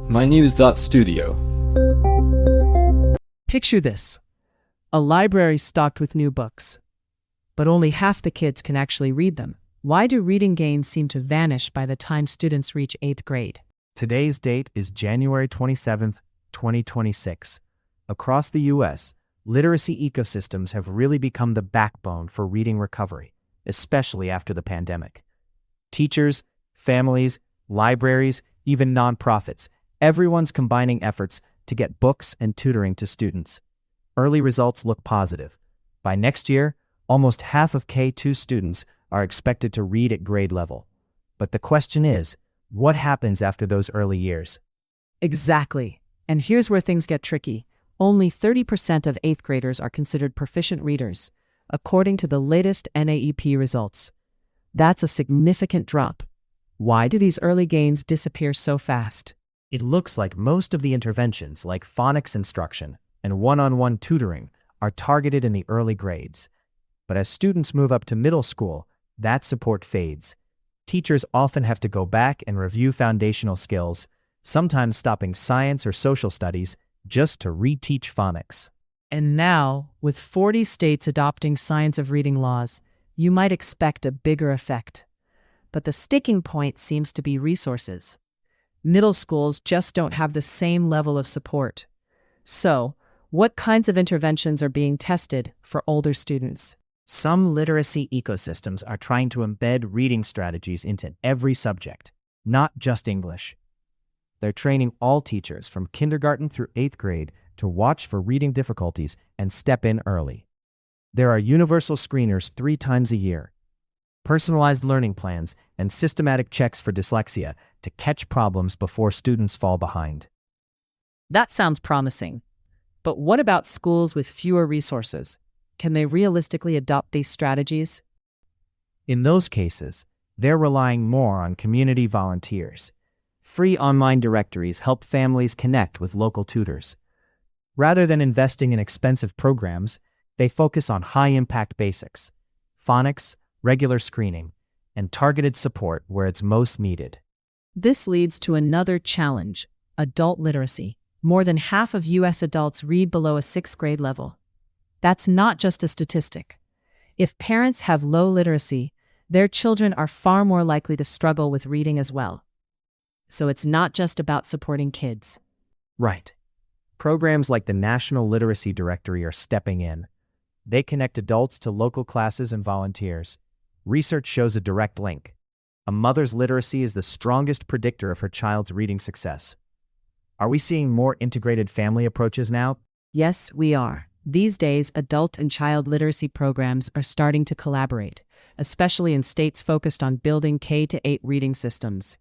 mynews.studio. Picture this: a library stocked with new books, but only half the kids can actually read them. Why do reading gains seem to vanish by the time students reach 8th grade? Today's date is January 27th, 2026. Across the U.S., literacy ecosystems have really become the backbone for reading recovery, especially after the pandemic. Teachers, families, libraries, even nonprofits, everyone's combining efforts to get books and tutoring to students. Early results look positive. By next year, almost half of K-2 students are expected to read at grade level. But the question is, what happens after those early years? Exactly. And here's where things get tricky. Only 30% of 8th graders are considered proficient readers, according to the latest NAEP results. That's a significant drop. Why do these early gains disappear so fast? It looks like most of the interventions, like phonics instruction and one-on-one tutoring, are targeted in the early grades. But as students move up to middle school, that support fades. Teachers often have to go back and review foundational skills, sometimes stopping science or social studies just to reteach phonics. And now, with 40 states adopting science of reading laws, you might expect a bigger effect. But the sticking point seems to be resources. Middle schools just don't have the same level of support. So, what kinds of interventions are being tested for older students? Some literacy ecosystems are trying to embed reading strategies into every subject, not just English. They're training all teachers from kindergarten through 8th grade to watch for reading difficulties and step in early. There are universal screeners 3 times a year, personalized learning plans, and systematic checks for dyslexia to catch problems before students fall behind. That sounds promising. But what about schools with fewer resources? Can they realistically adopt these strategies? In those cases, they're relying more on community volunteers. Free online directories help families connect with local tutors. Rather than investing in expensive programs, they focus on high-impact basics: phonics, regular screening, and targeted support where it's most needed. This leads to another challenge: adult literacy. More than half of U.S. adults read below a 6th grade level. That's not just a statistic. If parents have low literacy, their children are far more likely to struggle with reading as well. So it's not just about supporting kids. Right. Programs like the National Literacy Directory are stepping in. They connect adults to local classes and volunteers. Research shows a direct link. A mother's literacy is the strongest predictor of her child's reading success. Are we seeing more integrated family approaches now? Yes, we are. These days, adult and child literacy programs are starting to collaborate, especially in states focused on building K-8 reading systems.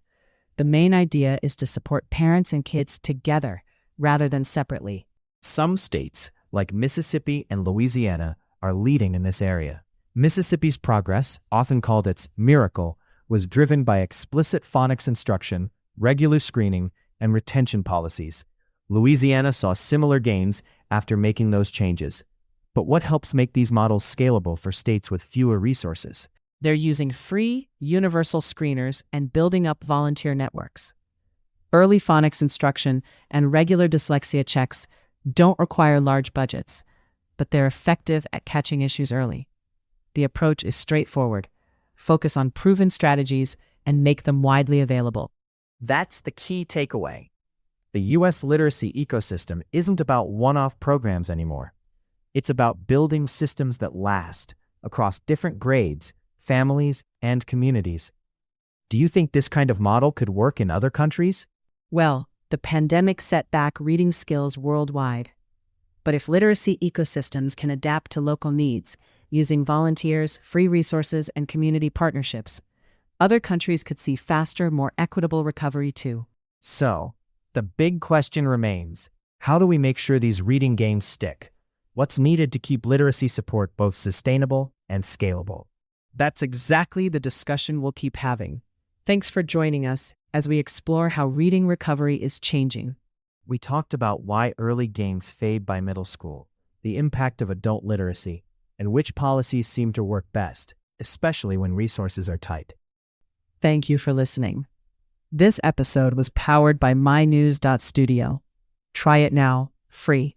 The main idea is to support parents and kids together, rather than separately. Some states, like Mississippi and Louisiana, are leading in this area. Mississippi's progress, often called its miracle, was driven by explicit phonics instruction, regular screening, and retention policies. Louisiana saw similar gains after making those changes. But what helps make these models scalable for states with fewer resources? They're using free, universal screeners and building up volunteer networks. Early phonics instruction and regular dyslexia checks don't require large budgets, but they're effective at catching issues early. The approach is straightforward: focus on proven strategies and make them widely available. That's the key takeaway. The U.S. literacy ecosystem isn't about one-off programs anymore. It's about building systems that last across different grades, families, and communities. Do you think this kind of model could work in other countries? Well, the pandemic set back reading skills worldwide. But if literacy ecosystems can adapt to local needs, using volunteers, free resources, and community partnerships, other countries could see faster, more equitable recovery too. So, the big question remains: how do we make sure these reading gains stick? What's needed to keep literacy support both sustainable and scalable? That's exactly the discussion we'll keep having. Thanks for joining us as we explore how reading recovery is changing. We talked about why early gains fade by middle school, the impact of adult literacy, and which policies seem to work best, especially when resources are tight. Thank you for listening. This episode was powered by mynews.studio. Try it now, free.